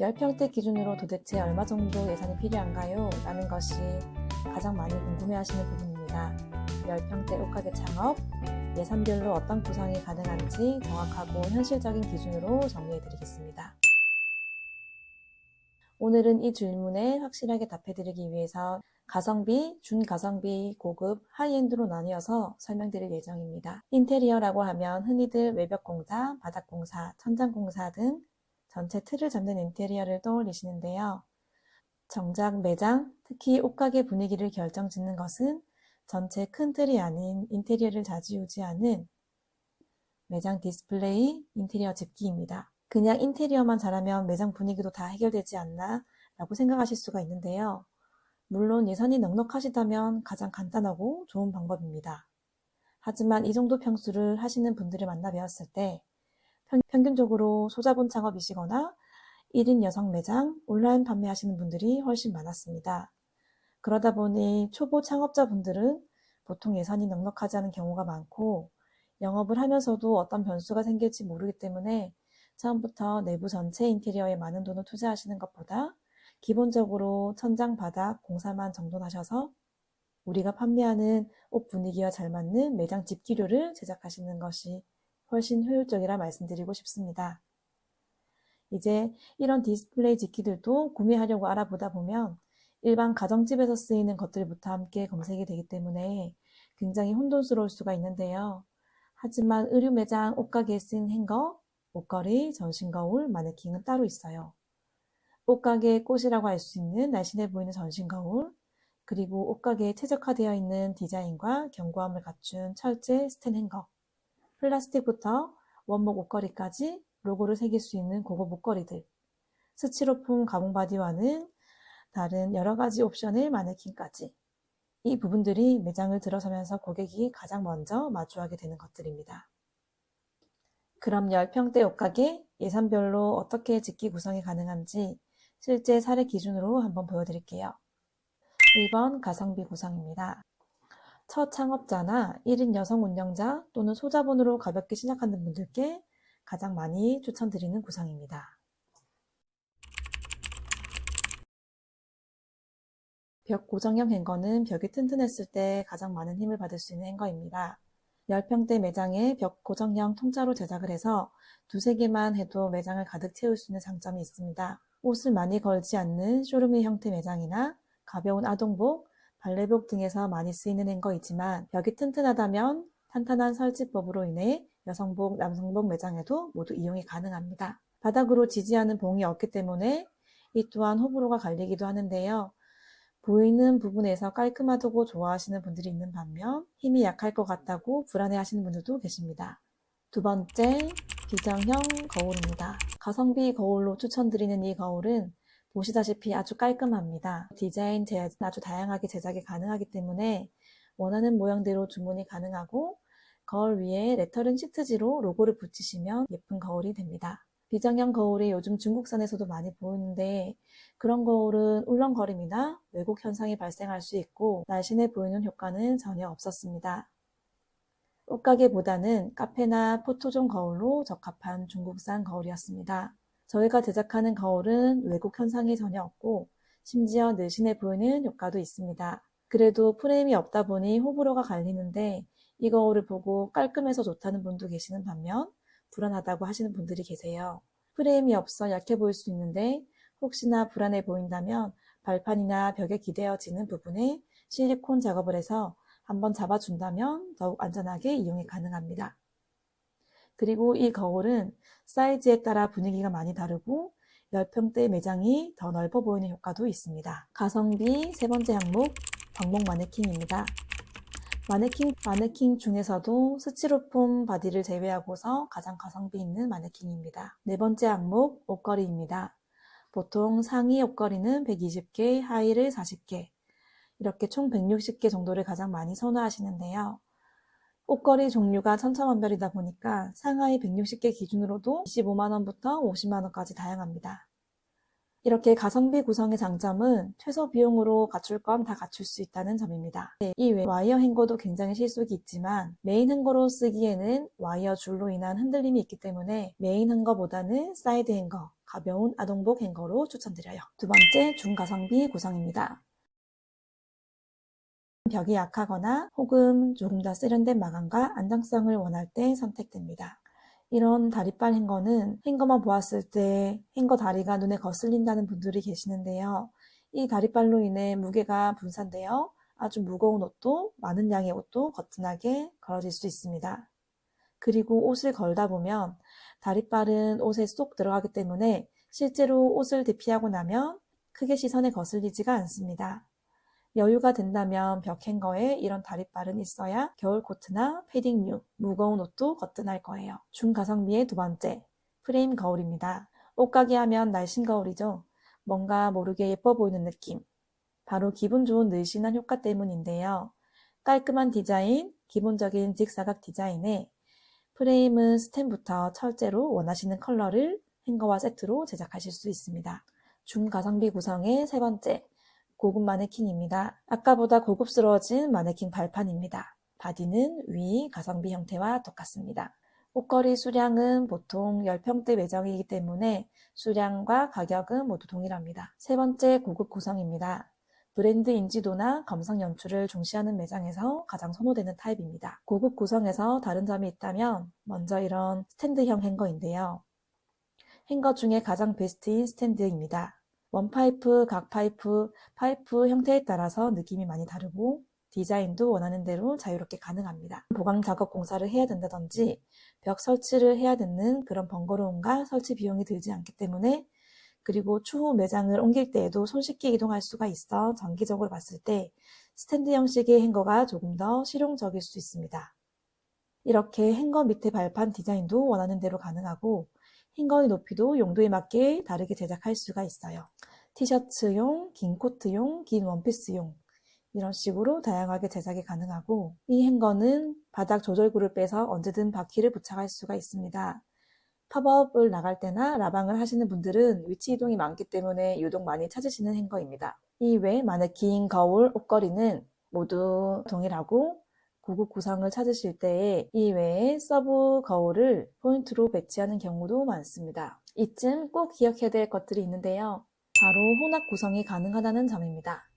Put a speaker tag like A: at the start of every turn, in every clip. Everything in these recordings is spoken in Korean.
A: 10평대 기준으로 도대체 얼마 정도 예산이 필요한가요? 라는 것이 가장 많이 궁금해하시는 부분입니다. 10평대 옷가게 창업, 예산별로 어떤 구성이 가능한지 정확하고 현실적인 기준으로 정리해드리겠습니다. 오늘은 이 질문에 확실하게 답해드리기 위해서 가성비, 준가성비, 고급, 하이엔드로 나뉘어서 설명드릴 예정입니다. 인테리어라고 하면 흔히들 외벽공사, 바닥공사, 천장공사 등 전체 틀을 잡는 인테리어를 떠올리시는데요. 정작 매장, 특히 옷가게 분위기를 결정짓는 것은 전체 큰 틀이 아닌 인테리어를 좌지우지하는 매장 디스플레이, 인테리어 집기입니다. 그냥 인테리어만 잘하면 매장 분위기도 다 해결되지 않나 라고 생각하실 수가 있는데요. 물론 예산이 넉넉하시다면 가장 간단하고 좋은 방법입니다. 하지만 이 정도 평수를 하시는 분들을 만나 뵈었을 때 평균적으로 소자본 창업이시거나 1인 여성 매장, 온라인 판매하시는 분들이 훨씬 많았습니다. 그러다 보니 초보 창업자분들은 보통 예산이 넉넉하지 않은 경우가 많고 영업을 하면서도 어떤 변수가 생길지 모르기 때문에 처음부터 내부 전체 인테리어에 많은 돈을 투자하시는 것보다 기본적으로 천장, 바닥, 공사만 정돈하셔서 우리가 판매하는 옷 분위기와 잘 맞는 매장 집기류를 제작하시는 것이 훨씬 효율적이라 말씀드리고 싶습니다. 이제 이런 디스플레이 집기들도 구매하려고 알아보다 보면 일반 가정집에서 쓰이는 것들부터 함께 검색이 되기 때문에 굉장히 혼돈스러울 수가 있는데요. 하지만 의류 매장 옷가게에 쓰인 행거, 옷걸이, 전신거울, 마네킹은 따로 있어요. 옷가게의 꽃이라고 할 수 있는 날씬해 보이는 전신거울, 그리고 옷가게에 최적화되어 있는 디자인과 견고함을 갖춘 철제 스텐 행거, 플라스틱부터 원목 옷걸이까지 로고를 새길 수 있는 고급 옷걸이들, 스티로폼 가공 바디와는 다른 여러 가지 옵션의 마네킹까지 이 부분들이 매장을 들어서면서 고객이 가장 먼저 마주하게 되는 것들입니다. 그럼 10평대 옷가게 예산별로 어떻게 집기 구성이 가능한지 실제 사례 기준으로 한번 보여드릴게요. 1번 가성비 구성입니다. 첫 창업자나 1인 여성 운영자 또는 소자본으로 가볍게 시작하는 분들께 가장 많이 추천드리는 구성입니다. 벽 고정형 행거는 벽이 튼튼했을 때 가장 많은 힘을 받을 수 있는 행거입니다. 10평대 매장에 벽 고정형 통짜로 제작을 해서 두세 개만 해도 매장을 가득 채울 수 있는 장점이 있습니다. 옷을 많이 걸지 않는 쇼룸의 형태 매장이나 가벼운 아동복, 발레복 등에서 많이 쓰이는 행거이지만 벽이 튼튼하다면 탄탄한 설치법으로 인해 여성복, 남성복 매장에도 모두 이용이 가능합니다. 바닥으로 지지하는 봉이 없기 때문에 이 또한 호불호가 갈리기도 하는데요. 보이는 부분에서 깔끔하다고 좋아하시는 분들이 있는 반면 힘이 약할 것 같다고 불안해하시는 분들도 계십니다. 두 번째, 비정형 거울입니다. 가성비 거울로 추천드리는 이 거울은 보시다시피 아주 깔끔합니다. 디자인 아주 다양하게 제작이 가능하기 때문에 원하는 모양대로 주문이 가능하고 거울 위에 레터링 시트지로 로고를 붙이시면 예쁜 거울이 됩니다. 비정형 거울이 요즘 중국산에서도 많이 보이는데 그런 거울은 울렁거림이나 왜곡 현상이 발생할 수 있고 날씬해 보이는 효과는 전혀 없었습니다. 옷가게보다는 카페나 포토존 거울로 적합한 중국산 거울이었습니다. 저희가 제작하는 거울은 왜곡 현상이 전혀 없고 심지어 늘씬해 보이는 효과도 있습니다. 그래도 프레임이 없다 보니 호불호가 갈리는데 이 거울을 보고 깔끔해서 좋다는 분도 계시는 반면 불안하다고 하시는 분들이 계세요. 프레임이 없어 약해 보일 수 있는데 혹시나 불안해 보인다면 발판이나 벽에 기대어지는 부분에 실리콘 작업을 해서 한번 잡아준다면 더욱 안전하게 이용이 가능합니다. 그리고 이 거울은 사이즈에 따라 분위기가 많이 다르고 10평대 매장이 더 넓어 보이는 효과도 있습니다. 가성비 세 번째 항목, 광목 마네킹입니다. 마네킹 중에서도 스티로폼 바디를 제외하고서 가장 가성비 있는 마네킹입니다. 네 번째 항목, 옷걸이입니다. 보통 상의 옷걸이는 120개, 하의를 40개, 이렇게 총 160개 정도를 가장 많이 선호하시는데요. 옷걸이 종류가 천차만별이다 보니까 상하이 160개 기준으로도 25만원부터 50만원까지 다양합니다. 이렇게 가성비 구성의 장점은 최소 비용으로 갖출 건 다 갖출 수 있다는 점입니다. 이 외에 와이어 행거도 굉장히 실속이 있지만 메인 행거로 쓰기에는 와이어 줄로 인한 흔들림이 있기 때문에 메인 행거보다는 사이드 행거, 가벼운 아동복 행거로 추천드려요. 두 번째, 중가성비 구성입니다. 벽이 약하거나 혹은 조금 더 세련된 마감과 안정성을 원할 때 선택됩니다. 이런 다리빨 행거는 행거만 보았을 때 행거 다리가 눈에 거슬린다는 분들이 계시는데요. 이 다리빨로 인해 무게가 분산되어 아주 무거운 옷도 많은 양의 옷도 거뜬하게 걸어질 수 있습니다. 그리고 옷을 걸다 보면 다리빨은 옷에 쏙 들어가기 때문에 실제로 옷을 대피하고 나면 크게 시선에 거슬리지가 않습니다. 여유가 된다면 벽 행거에 이런 다리빨은 있어야 겨울 코트나 패딩류, 무거운 옷도 거뜬할 거예요. 중가성비의 두 번째, 프레임 거울입니다. 옷가게 하면 날씬 거울이죠. 뭔가 모르게 예뻐 보이는 느낌. 바로 기분 좋은 늘씬한 효과 때문인데요. 깔끔한 디자인, 기본적인 직사각 디자인에 프레임은 스템부터 철제로 원하시는 컬러를 행거와 세트로 제작하실 수 있습니다. 중가성비 구성의 세 번째, 고급 마네킹입니다. 아까보다 고급스러워진 마네킹 발판입니다. 바디는 위 가성비 형태와 똑같습니다. 옷걸이 수량은 보통 10평대 매장이기 때문에 수량과 가격은 모두 동일합니다. 세 번째, 고급 구성입니다. 브랜드 인지도나 감성 연출을 중시하는 매장에서 가장 선호되는 타입입니다. 고급 구성에서 다른 점이 있다면 먼저 이런 스탠드형 행거인데요. 행거 중에 가장 베스트인 스탠드입니다. 원파이프, 각파이프, 파이프 형태에 따라서 느낌이 많이 다르고 디자인도 원하는 대로 자유롭게 가능합니다. 보강 작업 공사를 해야 된다든지 벽 설치를 해야 되는 그런 번거로움과 설치 비용이 들지 않기 때문에, 그리고 추후 매장을 옮길 때에도 손쉽게 이동할 수가 있어 정기적으로 봤을 때 스탠드 형식의 행거가 조금 더 실용적일 수 있습니다. 이렇게 행거 밑에 발판 디자인도 원하는 대로 가능하고 행거의 높이도 용도에 맞게 다르게 제작할 수가 있어요. 티셔츠용, 긴 코트용, 긴 원피스용 이런 식으로 다양하게 제작이 가능하고, 이 행거는 바닥 조절구를 빼서 언제든 바퀴를 부착할 수가 있습니다. 팝업을 나갈 때나 라방을 하시는 분들은 위치 이동이 많기 때문에 유독 많이 찾으시는 행거입니다. 이 외 마네킹, 거울, 옷걸이는 모두 동일하고 고급 구성을 찾으실 때에 이 외에 서브 거울을 포인트로 배치하는 경우도 많습니다. 이쯤 꼭 기억해야 될 것들이 있는데요. 바로 혼합 구성이 가능하다는 점입니다.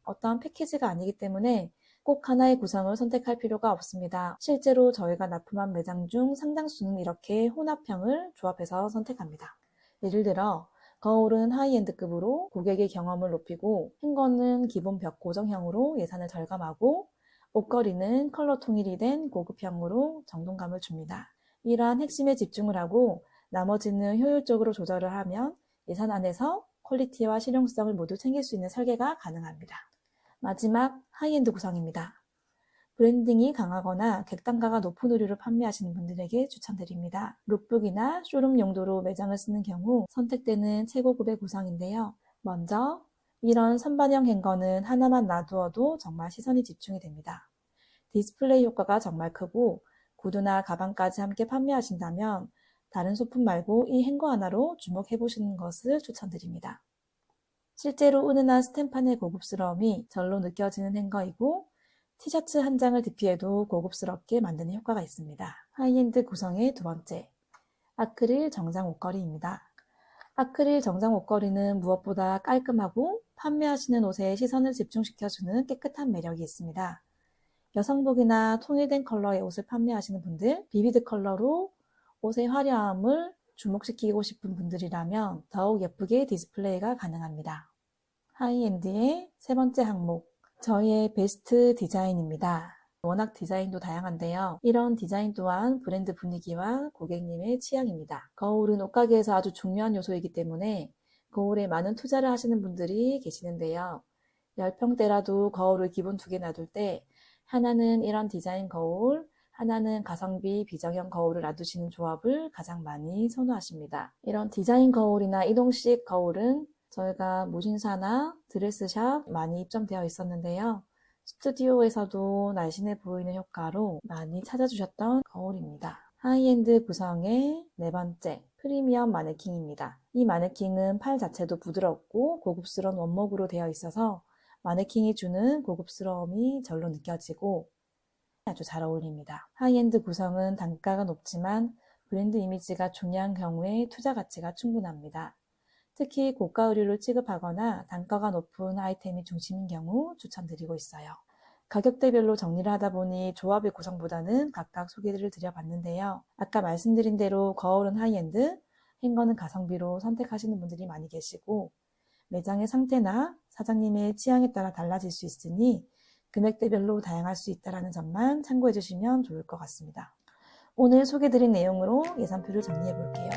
A: 어떠한 패키지가 아니기 때문에 꼭 하나의 구성을 선택할 필요가 없습니다. 실제로 저희가 납품한 매장 중 상당수는 이렇게 혼합형을 조합해서 선택합니다. 예를 들어 거울은 하이엔드급으로 고객의 경험을 높이고, 행거는 기본 벽 고정형으로 예산을 절감하고, 옷걸이는 컬러 통일이 된 고급형으로 정돈감을 줍니다. 이러한 핵심에 집중을 하고 나머지는 효율적으로 조절을 하면 예산 안에서 퀄리티와 실용성을 모두 챙길 수 있는 설계가 가능합니다. 마지막, 하이엔드 구성입니다. 브랜딩이 강하거나 객단가가 높은 의류를 판매하시는 분들에게 추천드립니다. 룩북이나 쇼룸 용도로 매장을 쓰는 경우 선택되는 최고급의 구성인데요. 먼저 이런 선반형 행거는 하나만 놔두어도 정말 시선이 집중이 됩니다. 디스플레이 효과가 정말 크고 구두나 가방까지 함께 판매하신다면 다른 소품 말고 이 행거 하나로 주목해보시는 것을 추천드립니다. 실제로 은은한 스탬판의 고급스러움이 절로 느껴지는 행거이고, 티셔츠 한 장을 DP해도 고급스럽게 만드는 효과가 있습니다. 하이엔드 구성의 두 번째, 아크릴 정장 옷걸이입니다. 아크릴 정장 옷걸이는 무엇보다 깔끔하고 판매하시는 옷에 시선을 집중시켜주는 깨끗한 매력이 있습니다. 여성복이나 통일된 컬러의 옷을 판매하시는 분들, 비비드 컬러로 옷의 화려함을 주목시키고 싶은 분들이라면 더욱 예쁘게 디스플레이가 가능합니다. 하이엔드의 세 번째 항목, 저희의 베스트 디자인입니다. 워낙 디자인도 다양한데요. 이런 디자인 또한 브랜드 분위기와 고객님의 취향입니다. 거울은 옷가게에서 아주 중요한 요소이기 때문에 거울에 많은 투자를 하시는 분들이 계시는데요. 10평대라도 거울을 기본 2개 놔둘 때 하나는 이런 디자인 거울, 하나는 가성비 비정형 거울을 놔두시는 조합을 가장 많이 선호하십니다. 이런 디자인 거울이나 이동식 거울은 저희가 무신사나 드레스샵 많이 입점되어 있었는데요. 스튜디오에서도 날씬해 보이는 효과로 많이 찾아주셨던 거울입니다. 하이엔드 구성의 네 번째, 프리미엄 마네킹입니다. 이 마네킹은 팔 자체도 부드럽고 고급스러운 원목으로 되어 있어서 마네킹이 주는 고급스러움이 절로 느껴지고 아주 잘 어울립니다. 하이엔드 구성은 단가가 높지만 브랜드 이미지가 중요한 경우에 투자 가치가 충분합니다. 특히 고가 의류를 취급하거나 단가가 높은 아이템이 중심인 경우 추천드리고 있어요. 가격대별로 정리를 하다 보니 조합의 구성보다는 각각 소개를 드려봤는데요. 아까 말씀드린 대로 거울은 하이엔드, 행거는 가성비로 선택하시는 분들이 많이 계시고 매장의 상태나 사장님의 취향에 따라 달라질 수 있으니 금액대별로 다양할 수 있다는 점만 참고해 주시면 좋을 것 같습니다. 오늘 소개드린 내용으로 예산표를 정리해 볼게요.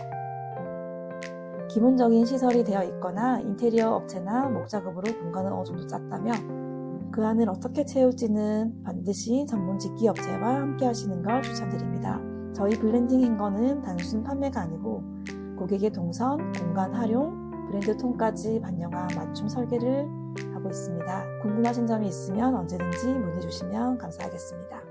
A: 기본적인 시설이 되어 있거나 인테리어 업체나 목작업으로 공간을 어느 정도 짰다면 그 안을 어떻게 채울지는 반드시 전문 직기 업체와 함께 하시는 걸 추천드립니다. 저희 블렌딩 행거는 단순 판매가 아니고 고객의 동선, 공간 활용, 브랜드 톤까지 반영한 맞춤 설계를 하고 있습니다. 궁금하신 점이 있으면 언제든지 문의 주시면 감사하겠습니다.